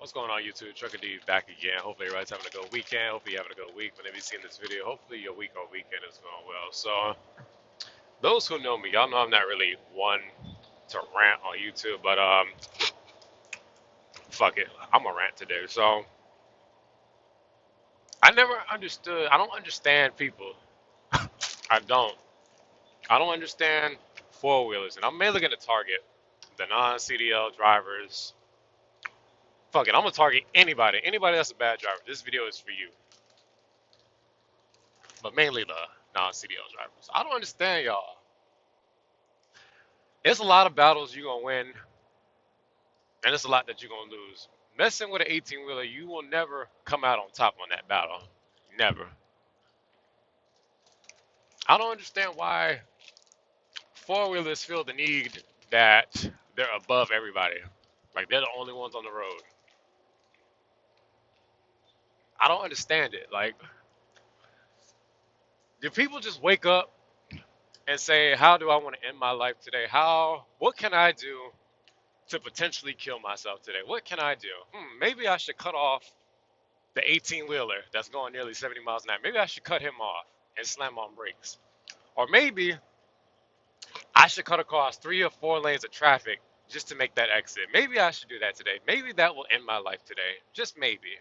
What's going on, YouTube? Trucker D back again. Hopefully, everybody's having a good weekend. Hopefully, you're having a good week whenever you're seeing this video. Hopefully, your week or weekend is going well. So, those who know me, y'all know I'm not really one to rant on YouTube, but fuck it, I'm a rant today. So, I never understood. I don't understand people. I don't. I don't understand four wheelers, and I'm mainly gonna target the non-CDL drivers. Fuck it, I'm gonna target anybody. Anybody that's a bad driver. This video is for you, but mainly the non-CDL drivers. I don't understand y'all. It's a lot of battles you're gonna win, and it's a lot that you're gonna lose. Messing with an 18 wheeler, you will never come out on top on that battle. Never. I don't understand why four wheelers feel the need that they're above everybody. Like they're the only ones on the road. I don't understand it. Like, do people just wake up and say, how do I want to end my life today? What can I do to potentially kill myself today? What can I do? Maybe I should cut off the 18 wheeler that's going nearly 70 miles an hour. Maybe I should cut him off and slam on brakes. Or maybe I should cut across 3 or 4 lanes of traffic just to make that exit. Maybe I should do that today. Maybe that will end my life today. Just maybe.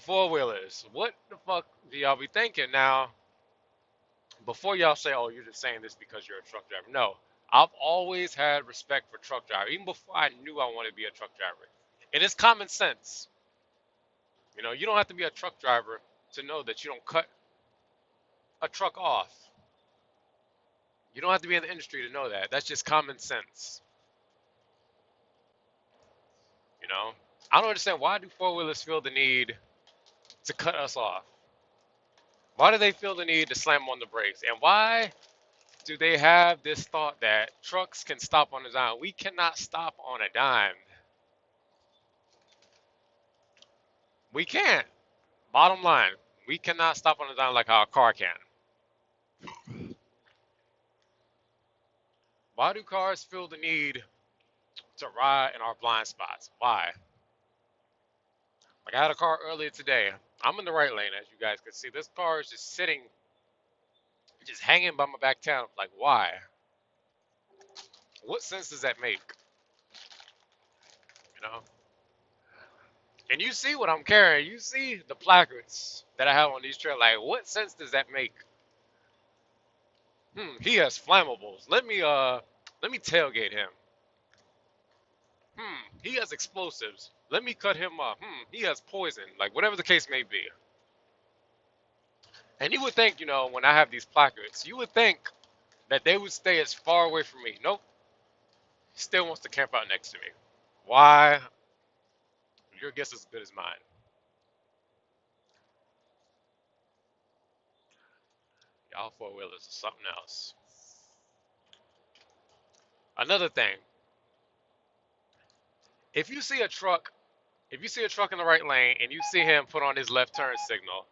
Four wheelers, what the fuck do y'all be thinking? Now, before y'all say, oh, you're just saying this because you're a truck driver. No, I've always had respect for truck drivers, even before I knew I wanted to be a truck driver. And it's common sense. You know, you don't have to be a truck driver to know that you don't cut a truck off. You don't have to be in the industry to know that. That's just common sense. You know, I don't understand, why do four wheelers feel the need to cut us off? Why do they feel the need to slam on the brakes? And why do they have this thought that trucks can stop on a dime? We cannot stop on a dime. We can't. Bottom line, we cannot stop on a dime like how a car can. Why do cars feel the need to ride in our blind spots? Why? Like, I had a car earlier today. I'm in the right lane, as you guys can see. This car is just sitting, just hanging by my back town. Like, why? What sense does that make? You know? And you see what I'm carrying. You see the placards that I have on these trails. Like, what sense does that make? He has flammables. Let me tailgate him. He has explosives. Let me cut him off. He has poison. Like, whatever the case may be. And you would think, you know, when I have these placards, you would think that they would stay as far away from me. Nope. He still wants to camp out next to me. Why? Your guess is as good as mine. Y'all four wheelers is something else. Another thing, if you see a truck, if you see a truck in the right lane and you see him put on his left turn signal,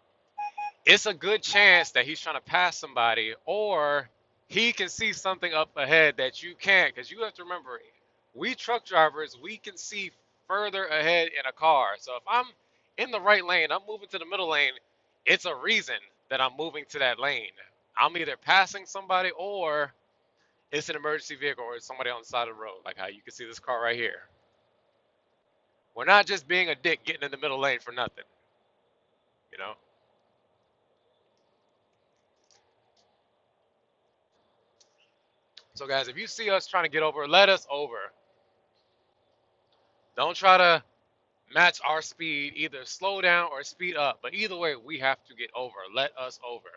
it's a good chance that he's trying to pass somebody, or he can see something up ahead that you can't. Because you have to remember, we truck drivers, we can see further ahead in a car. So if I'm in the right lane, I'm moving to the middle lane, it's a reason that I'm moving to that lane. I'm either passing somebody, or it's an emergency vehicle, or it's somebody on the side of the road, like how you can see this car right here. We're not just being a dick getting in the middle lane for nothing, you know? So guys, if you see us trying to get over, let us over. Don't try to match our speed, either slow down or speed up. But either way, we have to get over. Let us over.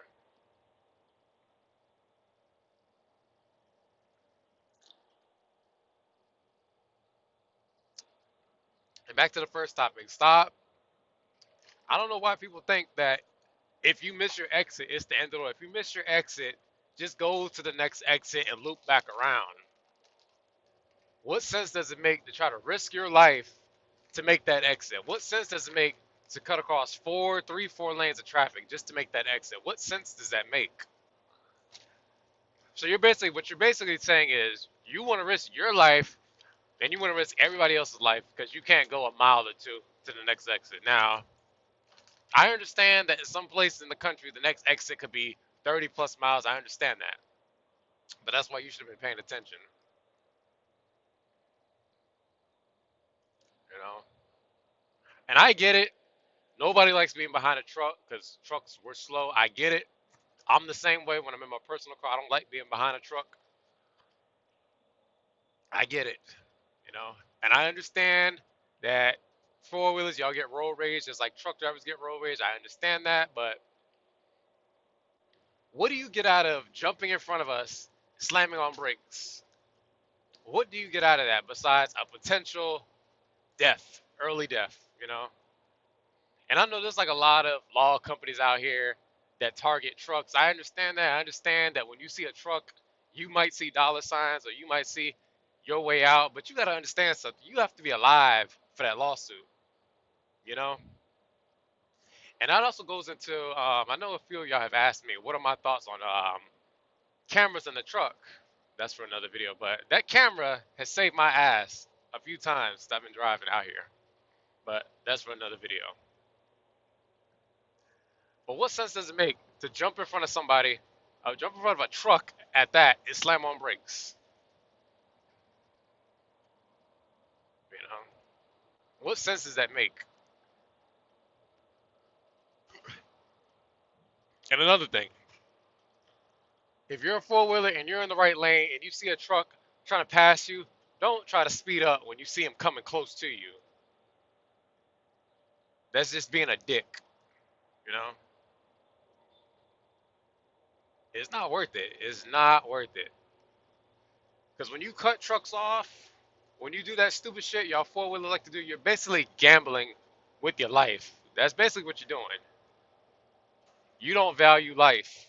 And back to the first topic. Stop. I don't know why people think that if you miss your exit, it's the end of the road. If you miss your exit, just go to the next exit and loop back around. What sense does it make to try to risk your life to make that exit? What sense does it make to cut across 4 lanes of traffic just to make that exit? What sense does that make? So what you're basically saying is you want to risk your life and you want to risk everybody else's life because you can't go a mile or two to the next exit. Now, I understand that in some places in the country, the next exit could be 30 plus miles. I understand that, but that's why you should have been paying attention. You know, and I get it. Nobody likes being behind a truck because trucks were slow. I get it. I'm the same way when I'm in my personal car. I don't like being behind a truck. I get it. You know, and I understand that four wheelers, y'all get road rage just like truck drivers get road rage. I understand that, but what do you get out of jumping in front of us, slamming on brakes? What do you get out of that besides a potential death, early death, you know? And I know there's like a lot of law companies out here that target trucks. I understand that. I understand that when you see a truck, you might see dollar signs or you might see your way out, but you got to understand something. You have to be alive for that lawsuit, you know? And that also goes into, I know a few of y'all have asked me, what are my thoughts on cameras in the truck? That's for another video, but that camera has saved my ass a few times that I've been driving out here. But that's for another video. But what sense does it make to jump in front of somebody, jump in front of a truck at that and slam on brakes? You know, what sense does that make? And another thing, if you're a four wheeler and you're in the right lane and you see a truck trying to pass you, don't try to speed up when you see him coming close to you. That's just being a dick. You know, it's not worth it. It's not worth it. Because when you cut trucks off, when you do that stupid shit y'all four wheeler like to do, you're basically gambling with your life. That's basically what you're doing. You don't value life.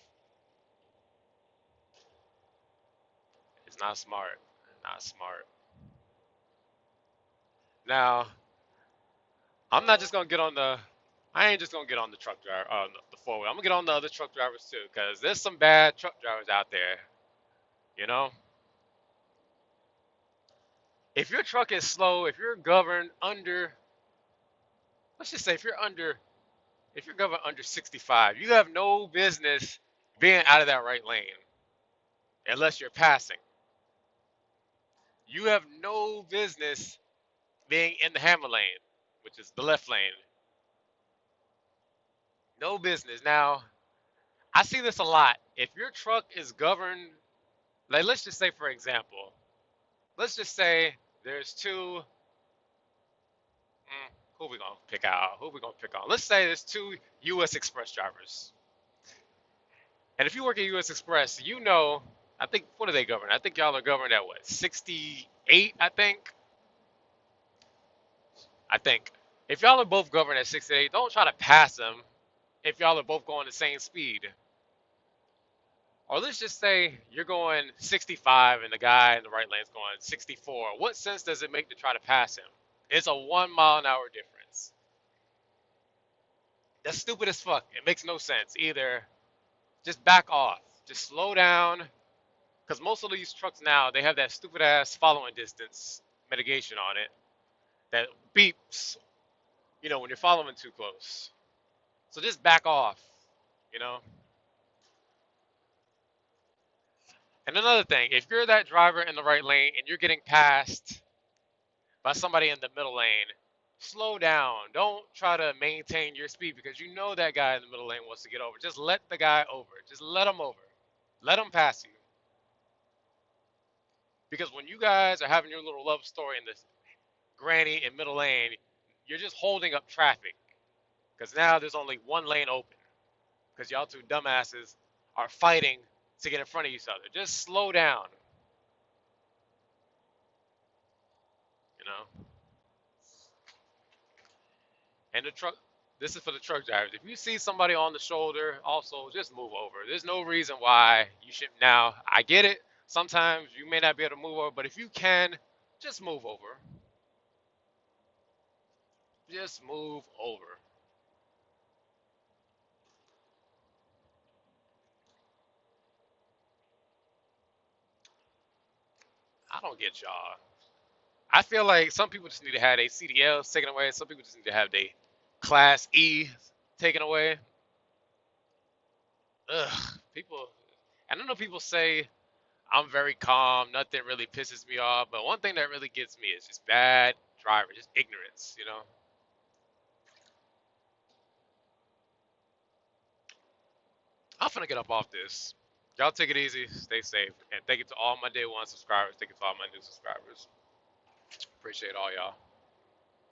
It's not smart. Not smart. Now, I'm not just gonna get on the. I ain't just gonna get on the truck driver, the four wheel. I'm gonna get on the other truck drivers too, cause there's some bad truck drivers out there. You know, if your truck is slow, if you're governed under, let's just say if you're governed under 65, you have no business being out of that right lane unless you're passing. You have no business being in the hammer lane, which is the left lane. No business. Now, I see this a lot. If your truck is governed, like let's just say, for example, let's just say there's two. Who we gonna pick out? Who we gonna pick on? Let's say there's two U.S. Express drivers, and if you work at U.S. Express, you know, I think what are they governed? I think y'all are governed at what 68. I think. I think if y'all are both governed at 68, don't try to pass them if y'all are both going the same speed. Or let's just say you're going 65 and the guy in the right lane is going 64. What sense does it make to try to pass him? It's a 1 mile an hour difference. That's stupid as fuck. It makes no sense. Either just back off, just slow down, because most of these trucks now they have that stupid ass following distance mitigation on it that beeps, when you're following too close. So just back off, you know. And another thing, if you're that driver in the right lane and you're getting passed by somebody in the middle lane, slow down. Don't try to maintain your speed because you know that guy in the middle lane wants to get over. Just let the guy over. Just let him over. Let him pass you. Because when you guys are having your little love story in this granny in middle lane, you're just holding up traffic. Because now there's only one lane open. Because y'all two dumbasses are fighting to get in front of each other. Just slow down. You know? And the truck, this is for the truck drivers. If you see somebody on the shoulder, also just move over. There's no reason why you should. Now, I get it. Sometimes you may not be able to move over, but if you can, just move over. Just move over. I don't get y'all. I feel like some people just need to have their CDLs taken away. Some people just need to have their Class E taken away. Ugh, people. I don't know. People say I'm very calm. Nothing really pisses me off. But one thing that really gets me is just bad driving, just ignorance. You know. I'm finna get up off this. Y'all take it easy. Stay safe. And thank you to all my day one subscribers. Thank you to all my new subscribers. Appreciate all y'all.